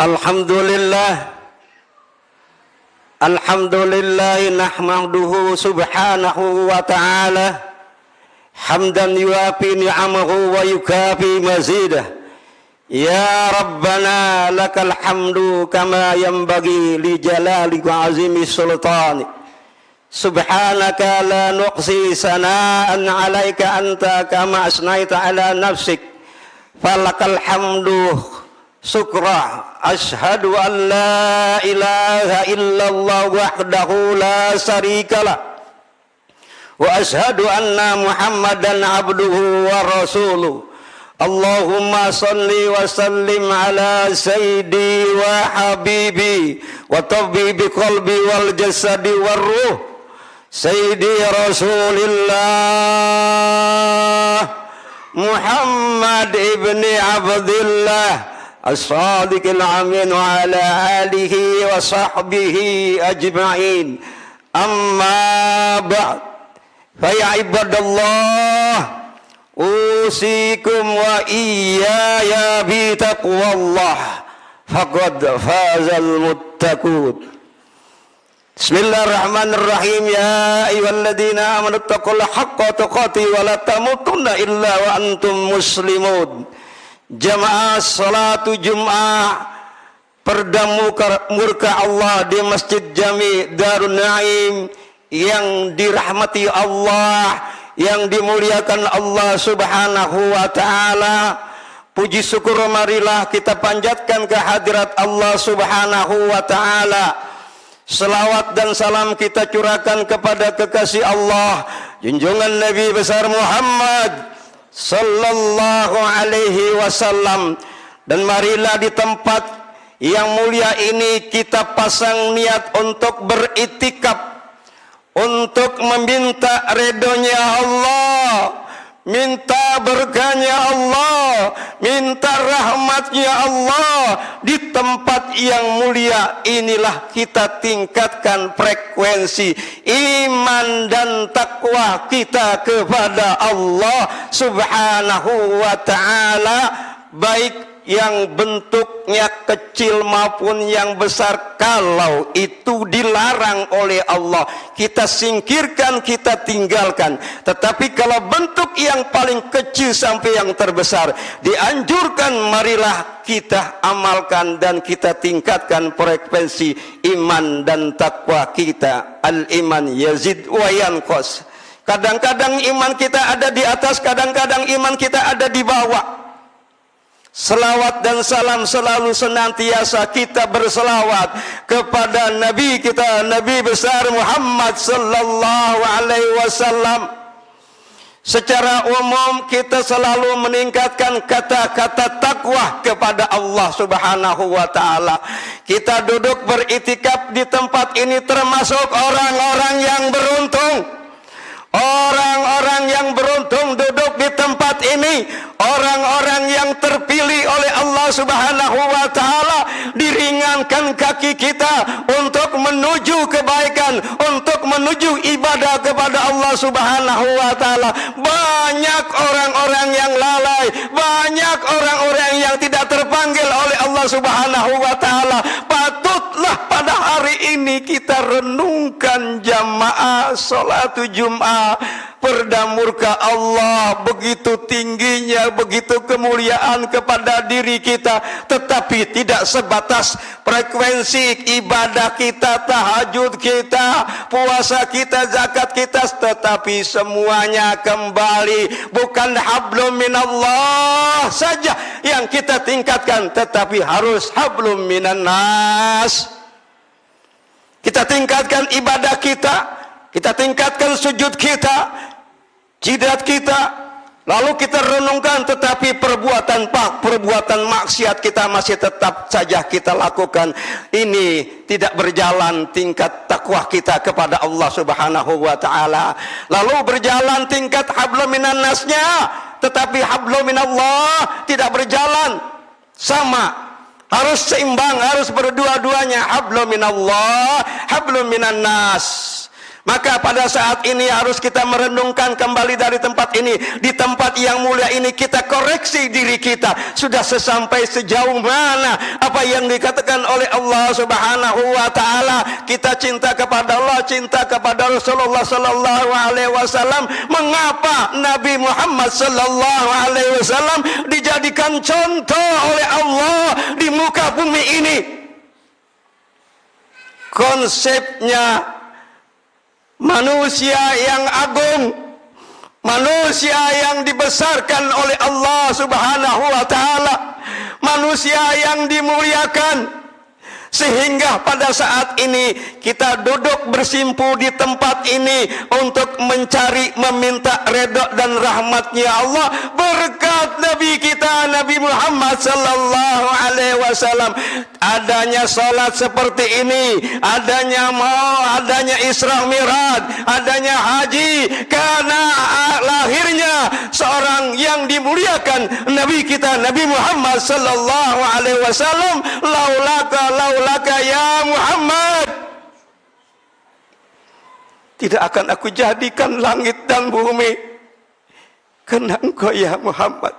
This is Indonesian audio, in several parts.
Alhamdulillah nahmaduhu subhanahu wa ta'ala hamdan yuafi ni'amahu wa yukafi mazidah. Ya Rabbana lakal hamdu kama yanbaghi li jalali wa azimi sultani. Subhanaka la nuqsi sana'an 'alaika anta kama asnaita 'ala nafsik. Falakal hamdu syukra. Ashhadu an la ilaha illallah wahdahu la syarikalah wa ashhadu anna Muhammadan abduhu wa rasuluh. Allahumma salli wa sallim ala sayyidi wa habibi wa tabibi qalbi wal jasadi war ruh sayyidi Rasulillah Muhammad ibni Abdillah as-sadiqil amin wa ala alihi wa sahbihi ajma'in. Amma ba'd, fa ya ibadallah, usikum wa iyaya bi taqwallah faqad fazal muttaqun. Bismillahirrahmanirrahim. Ya ayyuhalladzina amanu taqullaha haqqa tuqatih wa la tamutunna illa wa antum muslimun. Jamaah salatu Jum'ah murka Allah di Masjid Jami Darun Naim yang dirahmati Allah, yang dimuliakan Allah subhanahu wa ta'ala. Puji syukur marilah kita panjatkan kehadirat Allah subhanahu wa ta'ala. Selawat dan salam kita curahkan kepada kekasih Allah, junjungan Nabi besar Muhammad sallallahu alaihi wasallam. Dan marilah di tempat yang mulia ini kita pasang niat untuk beritikaf, untuk meminta ridhonya Allah, minta berkahnya Allah, minta rahmatnya Allah. Di tempat yang mulia inilah kita tingkatkan frekuensi iman dan takwa kita kepada Allah subhanahu wa ta'ala, baik yang bentuknya kecil maupun yang besar. Kalau itu dilarang oleh Allah, kita singkirkan, kita tinggalkan. Tetapi kalau bentuk yang paling kecil sampai yang terbesar dianjurkan, marilah kita amalkan dan kita tingkatkan frekuensi iman dan takwa kita. Al-iman yazid wa yanqus. Kadang-kadang iman kita ada di atas, kadang-kadang iman kita ada di bawah. Selawat dan salam selalu senantiasa kita berselawat kepada Nabi kita, Nabi besar Muhammad sallallahu alaihi wasallam. Secara umum kita selalu meningkatkan kata-kata takwa kepada Allah subhanahu wa ta'ala. Kita duduk beritikaf di tempat ini termasuk orang-orang yang beruntung. Orang-orang yang beruntung duduk di tempat ini, orang-orang yang terpilih oleh Allah subhanahu wa ta'ala. Diringankan kaki kita untuk menuju kebaikan, untuk menuju ibadah kepada Allah subhanahu wa ta'ala. Banyak orang-orang yang lalai, banyak orang-orang yang tidak terpanggil oleh Allah subhanahu wa ta'ala. Patutlah pada hari ini kita renungkan jamaah salatu Jum'ah. Perda murka Allah begitu tingginya, begitu kemuliaan kepada diri kita. Tetapi tidak sebatas frekuensi ibadah kita, tahajud kita, puasa kita, zakat kita, tetapi semuanya kembali bukan hablum minallah saja yang kita tingkatkan, tetapi harus hablum minan nas. Kita tingkatkan ibadah kita tingkatkan sujud kita, jidat kita, lalu kita renungkan. Tetapi perbuatan maksiat kita masih tetap saja kita lakukan. Ini tidak berjalan tingkat takwa kita kepada Allah subhanahu wa ta'ala. Lalu berjalan tingkat hablum minan nasnya, tetapi hablum minallah tidak berjalan sama. Harus seimbang, harus berdua-duanya. Hablum minallah, hablum minan nas. Maka pada saat ini harus kita merenungkan kembali dari tempat ini. Di tempat yang mulia ini kita koreksi diri kita. Sudah sesampai sejauh mana apa yang dikatakan oleh Allah Subhanahu wa taala. Kita cinta kepada Allah, cinta kepada Rasulullah sallallahu alaihi wasallam. Mengapa Nabi Muhammad sallallahu alaihi wasallam dijadikan contoh oleh Allah di muka bumi ini? Konsepnya manusia yang agung, manusia yang dibesarkan oleh Allah Subhanahu wa taala, manusia yang dimuliakan, sehingga pada saat ini kita duduk bersimpu di tempat ini untuk mencari, meminta redha dan rahmatnya Allah berkat Nabi kita Nabi Muhammad sallallahu alaihi wasallam. Adanya salat seperti ini, adanya Isra Mi'raj, adanya haji, karena lahirnya seorang yang dimuliakan Nabi kita Nabi Muhammad sallallahu alaihi wasallam. Laulaka ya Muhammad, tidak akan aku jadikan langit dan bumi karena engkau ya Muhammad.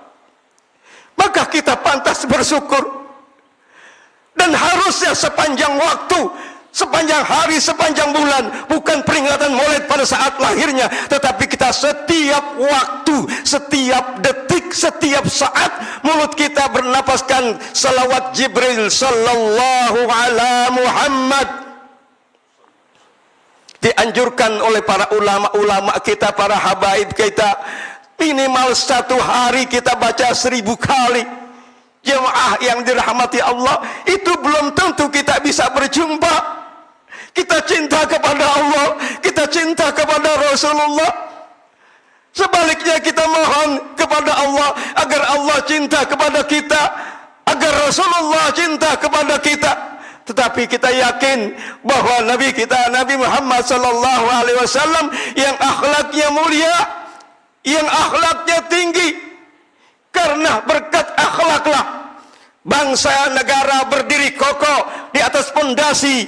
Maka kita pantas bersyukur. Dan harusnya sepanjang waktu, sepanjang hari, sepanjang bulan, bukan peringatan Maulid pada saat lahirnya, tetapi kita setiap waktu, setiap detik, setiap saat mulut kita bernapaskan salawat Jibril sallallahu ala Muhammad. Dianjurkan oleh para ulama-ulama kita, para habaib kita, minimal satu hari kita baca 1000 kali. Jemaah yang dirahmati Allah, itu belum tentu kita bisa berjumpa. Kita cinta kepada Allah, kita cinta kepada Rasulullah. Sebaliknya kita mohon kepada Allah agar Allah cinta kepada kita, agar Rasulullah cinta kepada kita. Tetapi kita yakin bahwa Nabi kita Nabi Muhammad sallallahu alaihi wasallam yang akhlaknya mulia, yang akhlaknya tinggi, karena berkat akhlaklah bangsa negara berdiri kokoh di atas pondasi,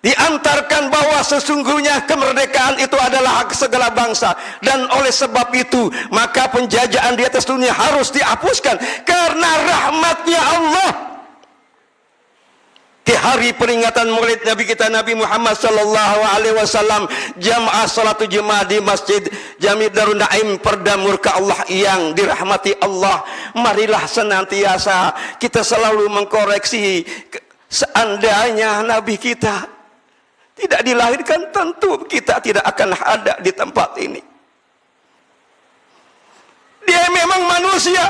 diantarkan bahwa sesungguhnya kemerdekaan itu adalah hak segala bangsa. Dan oleh sebab itu maka penjajahan di atas dunia harus dihapuskan karena rahmatnya Allah. Di hari peringatan Maulid Nabi kita Nabi Muhammad sallallahu alaihi wasallam, jamaah salat Jumat di Masjid Jami Darun Naim Perda Murka Allah yang dirahmati Allah, marilah senantiasa kita selalu mengkoreksi. Seandainya Nabi kita tidak dilahirkan, tentu kita tidak akan ada di tempat ini. Dia memang manusia,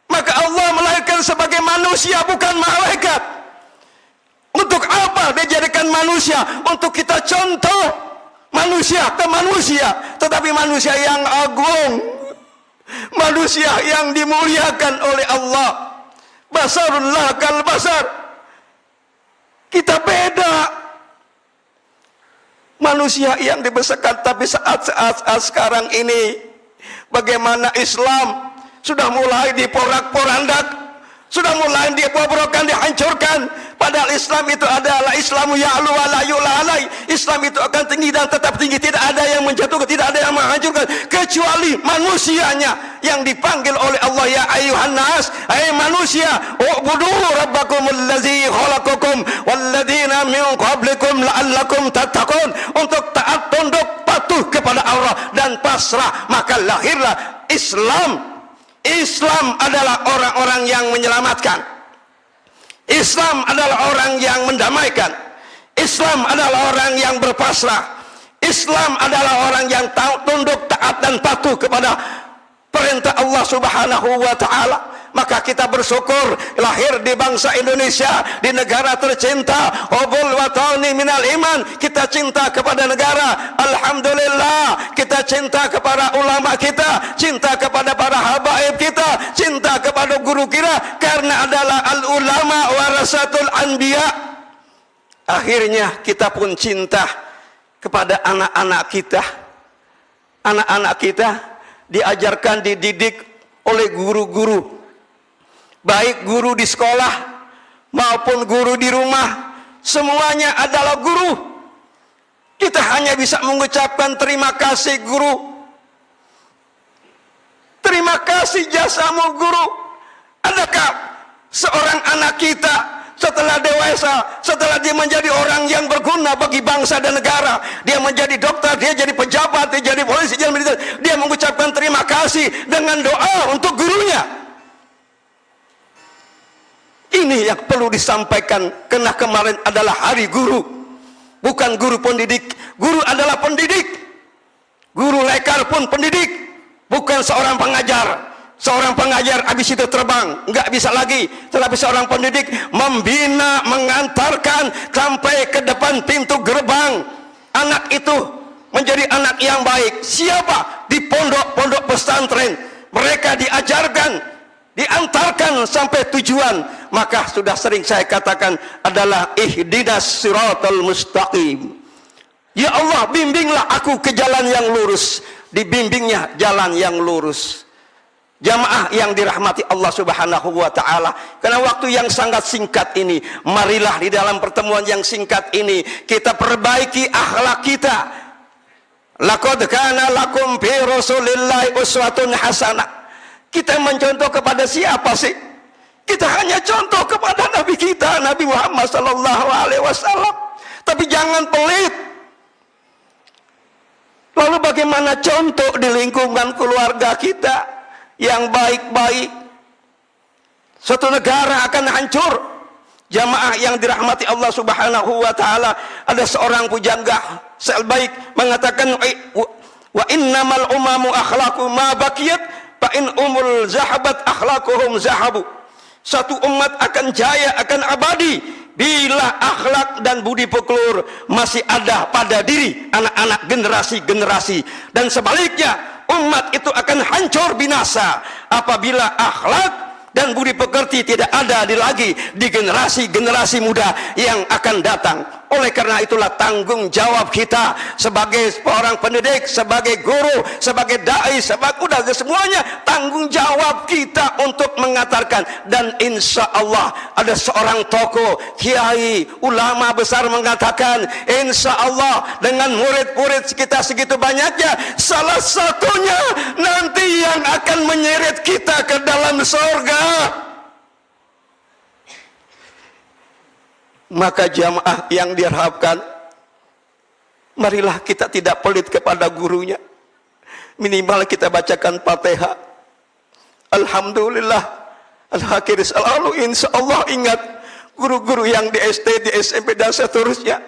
maka Allah melahirkan sebagai manusia, bukan malaikat. Untuk apa dia jadikan manusia? Untuk kita contoh manusia ke manusia, tetapi manusia yang agung, manusia yang dimuliakan oleh Allah. Basarullah kal basar. Kita beda. Manusia yang dibesarkan, tapi saat sekarang ini bagaimana Islam sudah mulai diporak-porandak, sudah mulai dibobrokan, dihancurkan. Padahal Islam itu adalah Islamu ya'lu wa la yu'la alai. Islam itu akan tinggi dan tetap tinggi. Tidak ada yang menjatuhkan, tidak ada yang menghancurkan, kecuali manusianya yang dipanggil oleh Allah. Ya ayyuhan nas, hai manusia, u'budu rabbakumul ladzi khalaqakum walladzina min qablikum la'allakum tattaqun. Untuk taat, tunduk, patuh kepada Allah dan pasrah, maka lahirlah Islam. Islam adalah orang-orang yang menyelamatkan. Islam adalah orang yang mendamaikan. Islam adalah orang yang berpasrah. Islam adalah orang yang tunduk, taat dan patuh kepada perintah Allah Subhanahu wa taala. Maka kita bersyukur lahir di bangsa Indonesia, di negara tercinta. Hubul watani minal iman. Kita cinta kepada negara, alhamdulillah. Kita cinta kepada ulama kita, cinta kepada para habaib kita, cinta kepada guru kita, karena adalah al ulama warasatul anbiya. Akhirnya kita pun cinta kepada anak-anak kita. Anak-anak kita diajarkan, dididik oleh guru-guru, baik guru di sekolah maupun guru di rumah, semuanya adalah guru. Kita hanya bisa mengucapkan terima kasih guru. Terima kasih jasamu guru. Adakah seorang anak kita setelah dewasa, setelah dia menjadi orang yang berguna bagi bangsa dan negara, dia menjadi dokter, dia jadi pejabat, dia jadi polisi, dia mengucapkan terima kasih dengan doa untuk gurunya? Ini yang perlu disampaikan, karena kemarin adalah hari guru. Bukan guru pendidik, guru adalah pendidik. Guru lekar pun pendidik, bukan seorang pengajar. Seorang pengajar habis itu terbang, nggak bisa lagi. Tetapi seorang pendidik membina, mengantarkan sampai ke depan pintu gerbang. Anak itu menjadi anak yang baik. Siapa? Di pondok-pondok pesantren mereka diajarkan, diantarkan sampai tujuan. Maka sudah sering saya katakan adalah ihdinas siratal mustaqim. Ya Allah, bimbinglah aku ke jalan yang lurus. Dibimbingnya jalan yang lurus. Jamaah yang dirahmati Allah Subhanahu wa taala, karena waktu yang sangat singkat ini, marilah di dalam pertemuan yang singkat ini kita perbaiki akhlak kita. Laqad kana lakum fi Rasulillahi uswatun hasanah. Kita mencontoh kepada siapa sih? Kita hanya contoh kepada Nabi kita, Nabi Muhammad sallallahu alaihi wasallam. Tapi jangan pelit. Lalu bagaimana contoh di lingkungan keluarga kita yang baik-baik? Suatu negara akan hancur. Jamaah yang dirahmati Allah Subhanahu wa taala, ada seorang pujangga baik mengatakan, wa innamal umamu akhlaqu ma baqiyat fa in umul zahabat akhlaquhum zahabu. Satu umat akan jaya, akan abadi bila akhlak dan budi pekelur masih ada pada diri anak-anak generasi-generasi. Dan sebaliknya, umat itu akan hancur binasa apabila akhlak dan budi pekerti tidak ada lagi di generasi-generasi muda yang akan datang. Oleh karena itulah tanggung jawab kita sebagai seorang pendidik, sebagai guru, sebagai dai, sebagai semuanya, tanggung jawab kita untuk mengantarkan. Dan insya Allah ada seorang tokoh, kiai, ulama besar mengatakan, insya Allah dengan murid-murid kita segitu banyaknya, salah satunya nanti yang akan menyeret kita ke dalam surga. Maka jamaah yang diharapkan, marilah kita tidak pelit kepada gurunya. Minimal kita bacakan Fatihah. Alhamdulillah. Al-Akhir selalu insya Allah ingat guru-guru yang di SD, di SMP dan seterusnya.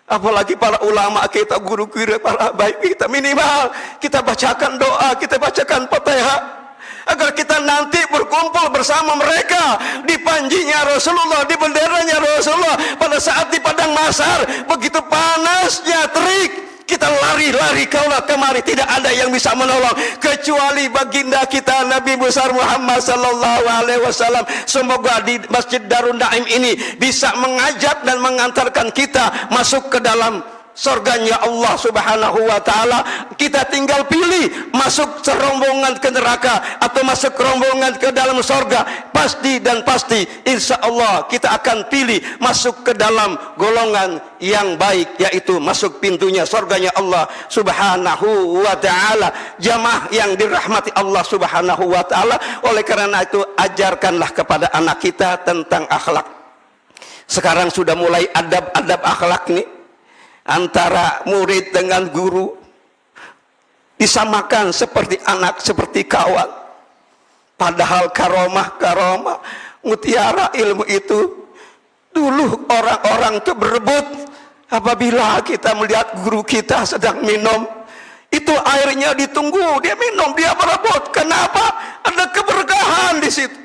Apalagi para ulama kita, guru-guru para baik kita, minimal kita bacakan doa, kita bacakan Fatihah, agar kita nanti berkumpul bersama mereka di panjinya Rasulullah, di benderanya Rasulullah. Pada saat di padang mahsyar begitu panasnya terik, kita lari-lari kaulah kemari, tidak ada yang bisa menolong kecuali baginda kita Nabi besar Muhammad sallallahu alaihi wasallam. Semoga di Masjid Darun Naim ini bisa mengajak dan mengantarkan kita masuk ke dalam surganya Allah Subhanahu wa taala. Kita tinggal pilih masuk serombongan ke neraka atau masuk rombongan ke dalam surga. Pasti dan pasti insya Allah kita akan pilih masuk ke dalam golongan yang baik, yaitu masuk pintunya surganya Allah Subhanahu wa taala. Jamaah yang dirahmati Allah Subhanahu wa taala, oleh karena itu ajarkanlah kepada anak kita tentang akhlak. Sekarang sudah mulai adab-adab akhlak nih. Antara murid dengan guru disamakan seperti anak, seperti kawan. Padahal karomah mutiara ilmu itu dulu orang-orang itu berebut. Apabila kita melihat guru kita sedang minum, itu airnya ditunggu, dia minum, dia berebut. Kenapa? Ada keberkahan di situ.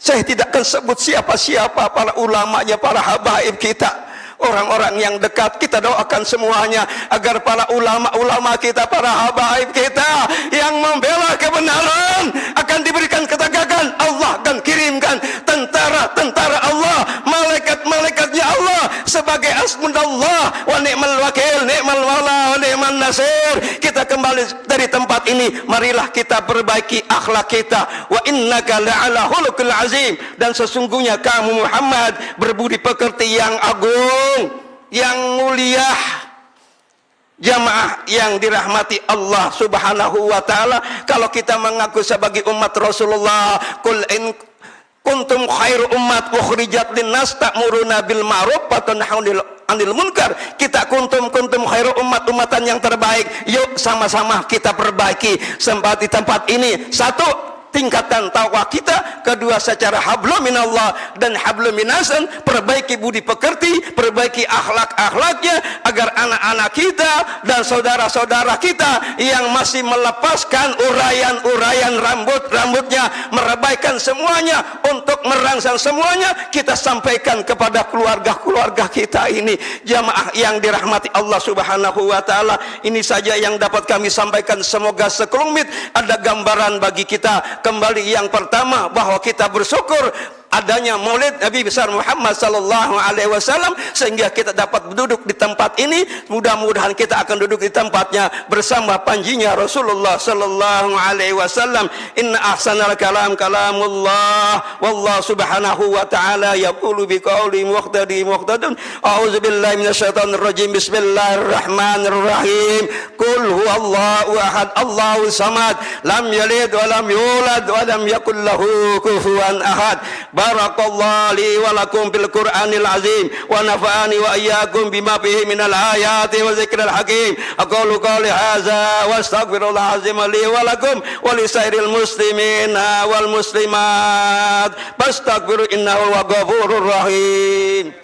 Saya tidak akan sebut siapa-siapa para ulamanya, para habaib kita, orang-orang yang dekat. Kita doakan semuanya agar para ulama-ulama kita, para habaib kita yang membela kebenaran akan diberikan ketegakan. Allah akan kirimkan tentara-tentara Allah, malaikat-malaikatnya Allah sebagai asmundallah wa ni'mal wakil, ni'mal wala wa ni'man nasir. Kita kembali dari tempat ini, marilah kita perbaiki akhlak kita. Wa innaka la'ala khuluqil azim, dan sesungguhnya kamu Muhammad berbudi pekerti yang agung, yang mulia, jamaah yang dirahmati Allah Subhanahu wa taala, kalau kita mengaku sebagai umat Rasulullah, qul in kuntum khairu ummat ukhrijat linnas ta'muruna bil ma'ruf wa tanhauna 'anil munkar. Kita kuntum khairu umatan yang terbaik. Yuk sama-sama kita perbaiki di tempat ini. Satu, tingkatan takwa kita. Kedua, secara hablum minallah dan hablum minasan, perbaiki budi pekerti, perbaiki akhlak-akhlaknya, agar anak-anak kita dan saudara-saudara kita yang masih melepaskan urayan-urayan rambutnya, merebaikan semuanya untuk merangsang semuanya, kita sampaikan kepada keluarga-keluarga kita ini. Jamaah yang dirahmati Allah Subhanahu wa taala, ini saja yang dapat kami sampaikan. Semoga sekelumit ada gambaran bagi kita. Kembali yang pertama, bahwa kita bersyukur adanya maulid Nabi besar Muhammad sallallahu alaihi wasallam, sehingga kita dapat duduk di tempat ini. Mudah-mudahan kita akan duduk di tempatnya bersama panjinya Rasulullah sallallahu alaihi wasallam. Inna ahsanal kalam kalamullah, wallahu subhanahu wa ta'ala yaqulu biqauli muqtadun. A'udzu billahi minasyaitonir rajim. Bismillahirrahmanirrahim. Qul huwallahu ahad, Allahu samad, lam yalid wa lam yulad wa lam yakul lahu kufuwan ahad. Barakallahu li wa lakum bil Qur'anil azim wa nafa'ani wa iyyakum bima fihi minal ayati wa dzikril hakim. Aqulu qawli hadza wa astaghfirullah azim li wa lakum wa li sairil muslimina wal muslimat. Fastaghfiru innahu huwal ghafurur rahim.